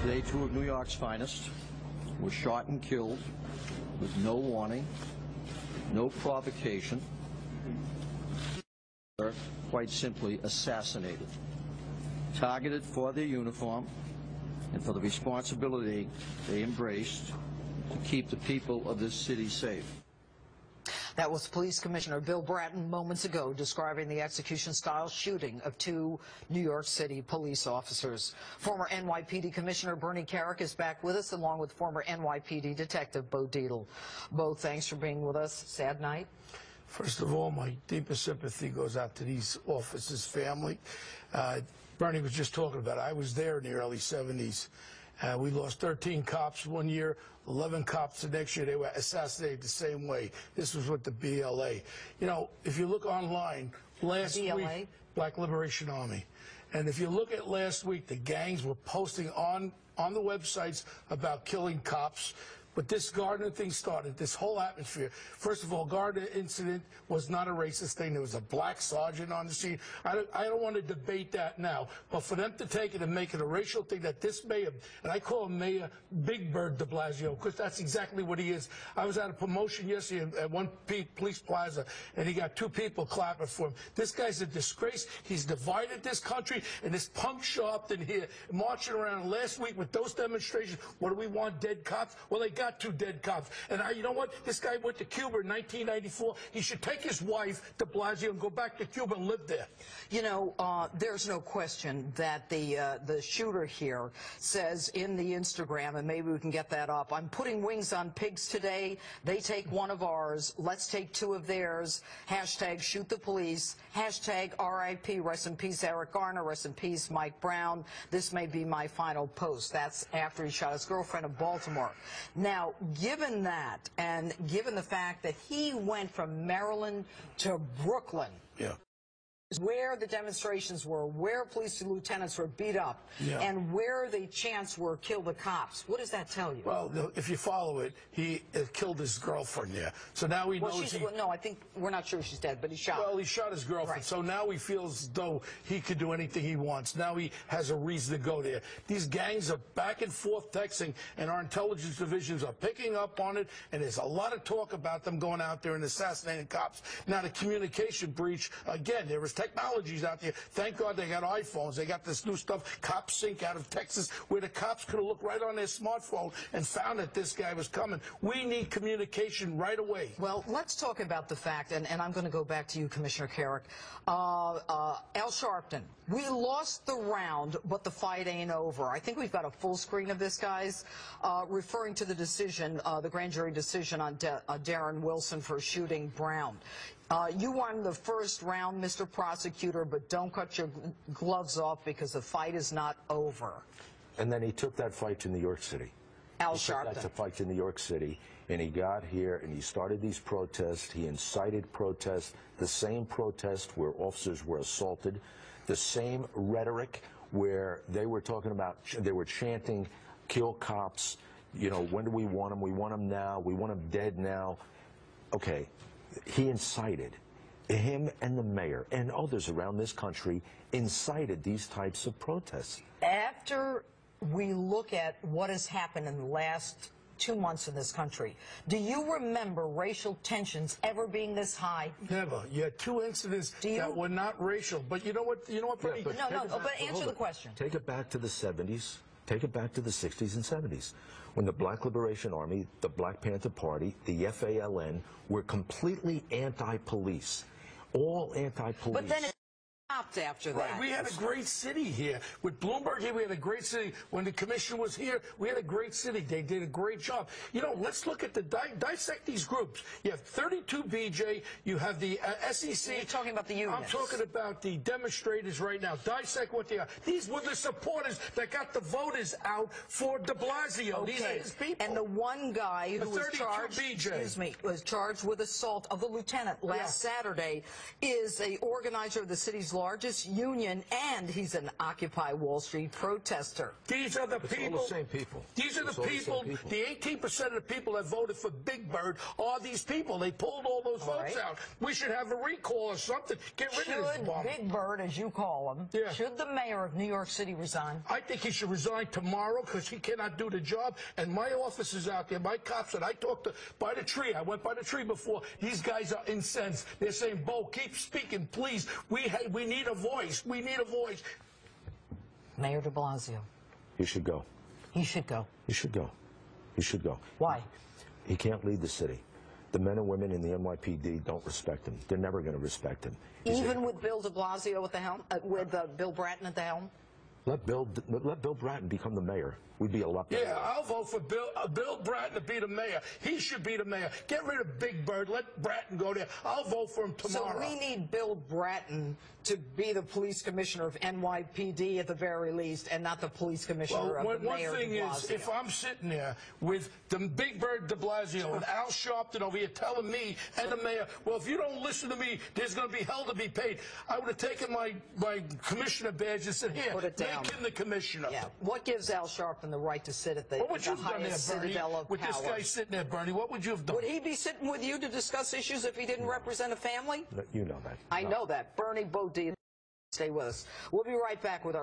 Today, two of New York's finest were shot and killed with no warning, no provocation, quite simply assassinated, targeted for their uniform and for the responsibility they embraced to keep the people of this city safe. That was Police Commissioner Bill Bratton moments ago describing the execution-style shooting of two New York City police officers. Former NYPD Commissioner Bernie Kerik is back with us, along with former NYPD Detective Bo Dietl. Bo, thanks for being with us. Sad night. First of all, my deepest sympathy goes out to these officers' family. Bernie was just talking about it. I was there in the early 70s. We lost 13 cops one year, 11 cops the next year. They were assassinated the same way. This was with the BLA. You know, if you look online, last week, Black Liberation Army. And if you look at last week, the gangs were posting on the websites about killing cops. But this Garner thing started, this whole atmosphere. First of all, Garner incident was not a racist thing. There was a black sergeant on the scene. I don't want to debate that now. But for them to take it and make it a racial thing that this mayor, and I call him Mayor Big Bird de Blasio, because that's exactly what he is. I was at a promotion yesterday at One Police Plaza, and he got two people clapping for him. This guy's a disgrace. He's divided this country, and this punk Sharpton here marching around last week with those demonstrations. What do we want, dead cops? Well, they got two dead cops. And you know what? This guy went to Cuba in 1994. He should take his wife to Blasio and go back to Cuba and live there. You know, there's no question that the shooter here says in the Instagram, and maybe we can get that up, I'm putting wings on pigs today. They take one of ours. Let's take two of theirs. Hashtag shoot the police. Hashtag RIP, rest in peace, Eric Garner. Rest in peace, Mike Brown. This may be my final post. That's after he shot his girlfriend in Baltimore. Now, given that, and given the fact that he went from Maryland to Brooklyn, where the demonstrations were, where police lieutenants were beat up, and where the chants were kill the cops, what does that tell you? Well, if you follow it, he killed his girlfriend there. So now he knows no, I think we're not sure she's dead, but he shot her. Well, he shot his girlfriend. Right. So now he feels as though he could do anything he wants. Now he has a reason to go there. These gangs are back and forth texting, and our intelligence divisions are picking up on it, and there's a lot of talk about them going out there and assassinating cops. Now, the communication breach, again, there was technologies out there. Thank God they got iPhones. They got this new stuff, Cop Sync out of Texas, where the cops could have looked right on their smartphone and found that this guy was coming. We need communication right away. Well, let's talk about the fact, and I'm going to go back to you, Commissioner Kerik. Al Sharpton, we lost the round, but the fight ain't over. I think we've got a full screen of this, guys, referring to the decision, the grand jury decision on Darren Wilson for shooting Brown. You won the first round, Mr. Prosecutor, but don't cut your gloves off because the fight is not over. And then he took that fight to New York City. Al Sharpton. He took that fight to New York City, and he got here and he started these protests. He incited protests, the same protest where officers were assaulted, the same rhetoric where they were talking about, they were chanting, kill cops, you know, when do we want them? We want them now. We want them dead now. Okay. He incited, him and the mayor and others around this country incited these types of protests. After we look at what has happened in the last 2 months in this country, do you remember racial tensions ever being this high? Never. You had two incidents that were not racial. But you know what? You know what? Yeah, but answer the question. Take it back to the 70s. Take it back to the 60s and 70s, when the Black Liberation Army, the Black Panther Party, the FALN were completely anti-police, all anti-police. But then it stopped after that. Right. We had a great city here. With Bloomberg here, we had a great city. When the commission was here, we had a great city. They did a great job. You know, let's look at the, dissect these groups. You have 32 BJ, you have the SEC. You're talking about the unions. I'm talking about the demonstrators right now. Dissect what they are. These were the supporters that got the voters out for de Blasio. Okay. These are his people. And the one guy who was charged, was charged with assault of the lieutenant last Saturday is an organizer of the city's largest largest union, and he's an Occupy Wall Street protester. These are the people. all the same people. These are the It's all the same people. people. The 18% of the people that voted for Big Bird are these people. They pulled all those votes out. We should have a recall or something. Get rid of this Should bomb. Big Bird, as you call him, Yeah. should the mayor of New York City resign? I think he should resign tomorrow because he cannot do the job. And my officers out there, my cops that I talked to by the tree, I went by the tree before, these guys are incensed. They're saying, Bo, keep speaking, please. We need a voice. We need a voice. Mayor de Blasio. He should go. He should go. He should go. He should go. Why? He can't lead the city. The men and women in the NYPD don't respect him. They're never going to respect him. Even with Bill de Blasio at the helm, with Bill Bratton at the helm? Let Bill Bratton become the mayor. We'd be a lot better. Yeah, I'll vote for Bill Bratton to be the mayor. He should be the mayor. Get rid of Big Bird. Let Bratton go there. I'll vote for him tomorrow. So we need Bill Bratton to be the police commissioner of NYPD at the very least, and not the police commissioner of the mayor one thing de is, Blasio. if I'm sitting there with the Big Bird de Blasio and Al Sharpton over here telling me and the mayor, well, if you don't listen to me, there's going to be hell to be paid, I would have taken my commissioner badge and said, here, Put it down. make him the commissioner. Yeah. What gives Al Sharpton the right to sit at the, What would you have done there, highest Bernie, citadel of with power? this guy sitting there, Bernie? What would you have done? Would he be sitting with you to discuss issues if he didn't represent a family? You know that. I know that. Bernie, Bo Dietl, stay with us. We'll be right back with our